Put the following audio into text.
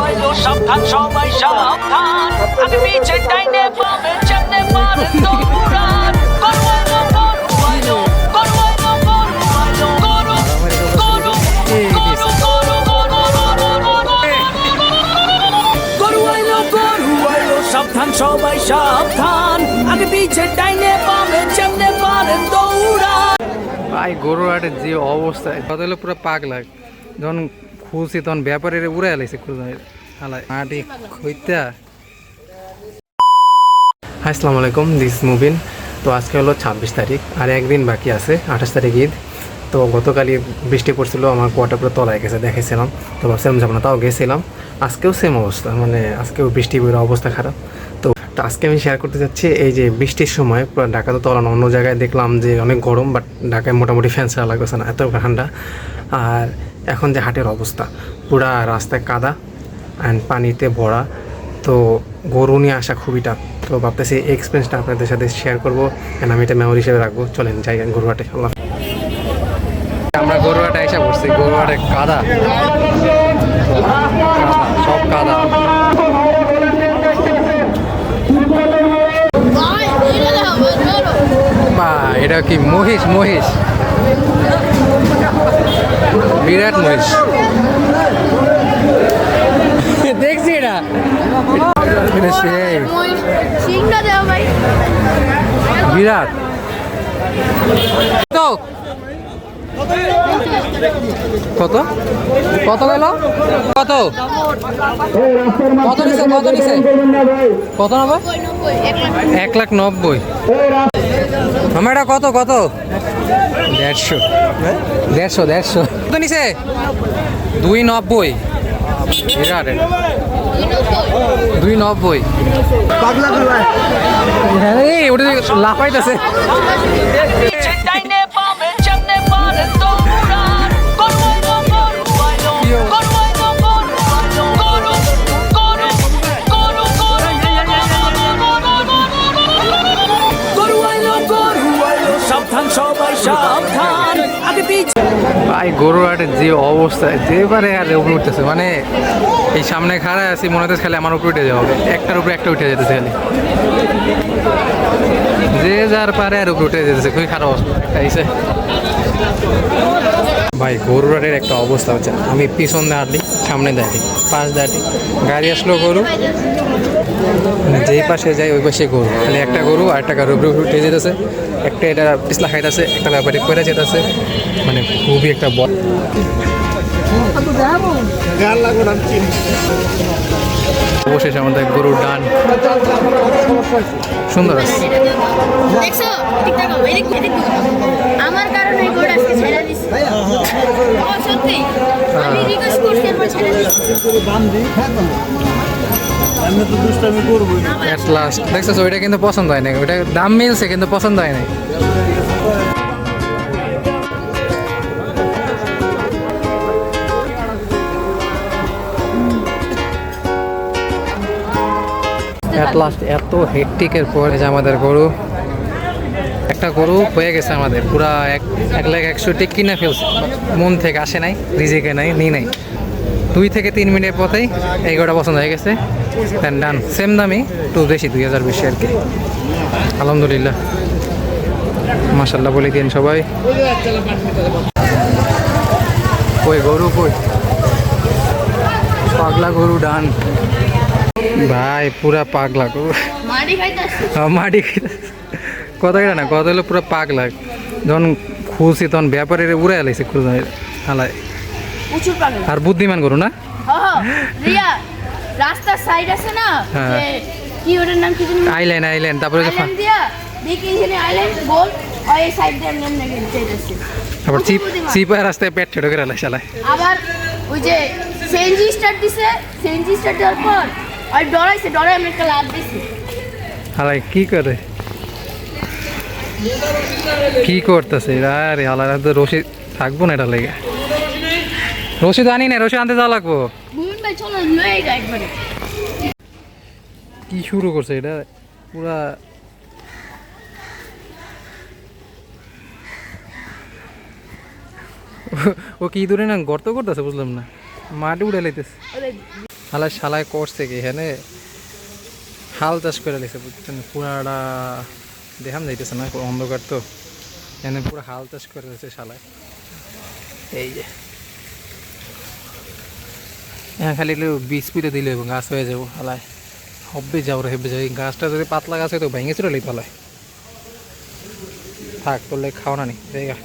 আইলো সাবধান সবাই সাবধান আগে পিছে ডাইনে বামে যেতে পারেন দৌড়ান গরু আইলো গরু আইলো গরু আইলো গরু আইলো গরু গরু গরু গরু আইলো গরু আইলো সাবধান সবাই সাবধান আগে পিছে ডাইনে বামে যেতে পারেন দৌড়ান। ভাই গরুর হাটের যে অবস্থা কত হলো পুরো পাগলা যখন খুলছি তখন ব্যাপারের উড়ে এলাইছে মাটি খইতা। আসসালামু আলাইকুম, দিস মুবিন। তো আজকে হলো 26 তারিখ, আর একদিন বাকি আছে, 28 তারিখ ঈদ। তো গতকালই বৃষ্টি পড়ছিল, আমার কুয়াটা পুরো তলায় গেছে, দেখেছিলাম। তো ভাবছিলাম যাবো না, তাও গেছিলাম। আজকেও সেম অবস্থা, মানে আজকেও বৃষ্টি পড়ে অবস্থা খারাপ। তো আজকে আমি শেয়ার করতে চাচ্ছি এই যে বৃষ্টির সময় পুরো ঢাকা তো তলানো, অন্য জায়গায় দেখলাম যে অনেক গরম, বাট ঢাকায় মোটামুটি ফ্যান ছাড়া লাগতেছে না, এত ঠান্ডা। আর এখন যে হাটের অবস্থা, পুরা রাস্তায় কাদা অ্যান্ড পানিতে ভরা। তো গরু নিয়ে আসা খুবই টাফ। তো ভাবতেছি এই এক্সপিরিয়েন্সটা আপনাদের সাথে শেয়ার করবো, অ্যান্ড আমি এটা মেমোরি হিসেবে রাখবো। চলেন যাই গরুহাটে। আমরা গরুহাটে এসে পড়ছি, গরুহাটে কাদা, সব কাদা। বা এটা কি মহিষ? মহিষ, বিরাট মহিষ দেখছি এটা বিরাট। তো কত কত গেল? কত কত নিছে? কত নিছে? কত নব্বই? 1,90,000। আমার এটা কত কত? 150 150 কত নিছে? 290। বিরাট, 290। হ্যাঁ ওটা লাফাইতেছে। ভাই গরুর হাটের যে অবস্থা, যেবারে আর উপরে উঠতেছে, মানে এই সামনে খাড়ায় আছি, মনে হচ্ছে খালি আমার উপরে উঠে যাওয়া হবে, একটার উপরে একটা উঠে যেতেছে খালি, যে যার পারে আর উপরে উঠে যেতেছে, খুবই খারাপ অবস্থা একটা। ভাই গরুর হাটের একটা অবস্থা হচ্ছে, আমি পিছন দিয়ে হাঁটলি, সামনে দাঁড়ি, পাশ দাঁড়ি, গাড়ি আসলো গরু, যেই পাশে যাই ওই পাশে গরু, খালি একটা গরু আর একটা গরুর উপরে উঠে যেতেছে, একটা এটা পিছলা খাইতেছে, একটা ব্যাপারে করে যেতেছে, মানে খুবই একটা বড়। অবশেষে আমাদের গরুর ডান সুন্দর আছে। আমার কারণে ছেড়ে দিছি। সত্যি আমি রিকোয়েস্ট করছি, এরপর ছেড়ে দিছি। দেখছো ওইটা কিন্তু পছন্দ হয় না, ওইটা দাম মিলছে কিন্তু পছন্দ হয় নাই। এত হেক্টিকের পর যে আমাদের গরু, একটা গরু হয়ে গেছে আমাদের পুরা 1,100,000 কিনে ফেলছে, মন থেকে আসে নাই, রিজিকে নাই, নি নাই। 2 থেকে 3 মিনিটের পথেই এই গরুটা পছন্দ হয়ে গেছে, দেন ডান। সেম দামি, একটু বেশি, 2,000 বেশি আর কি। আলহামদুলিল্লাহ, মাশাল্লাহ বলে দিন সবাই। কই গরু কই? পাগলা গরু ডান ভাই, পুরা পাগলা গরু, মাটি খাইতেছে। কত এটা না, কত হলো পুরো পাগলা। যখন খুলছি তখন ব্যাপারের উড়ে এলাইছে, হালায়। আর বুদ্ধিমান গরু না, রাস্তার সাইড আছে না, কি ওটার নাম কি? আইল্যান্ড। তারপরে দেখি এখানে আইল্যান্ড গোল, ওই সাইড দিয়ে নেমে গেছে। আবার চিপা রাস্তায় পেট ছোট করে এলাই চালায়। আবার ওই যে সিএনজি স্টার্ট দিছে, সিএনজি স্টার্ট দেওয়ার পর আর ডরাইছে, ডরাই আমি একটা লাফ দিছি। হালাই কি করে, কি করতেছে? আরে হালার তো রশি থাকবো না, এটা লেগে রশি তো আনি না, রশি আনতে যাওয়া লাগবো। কি শুরু করছে এটা পুরা, ও কি দূরে না গর্ত করতেছে, বুঝলাম না, মাটি উড়ে লাইতেছে। হালায় শালায় করছে কি এখানে হাল চাষ করে লিখছে বুঝছেন পুরাটা দেখাম যাইতেছে না অন্ধকার তো এখানে পুরো হাল চাষ করে রয়েছে শালায় এই যে হ্যাঁ খালি বীজ পুঁতে দিলে এবং গাছ হয়ে যাবো হালায় হব্বে যাবো হেব্বে যাবো গাছটা যদি পাতলা গাছ হয় তো ভেঙে চলে লিতে হলায় থাক করলে খাও না নি জায়গা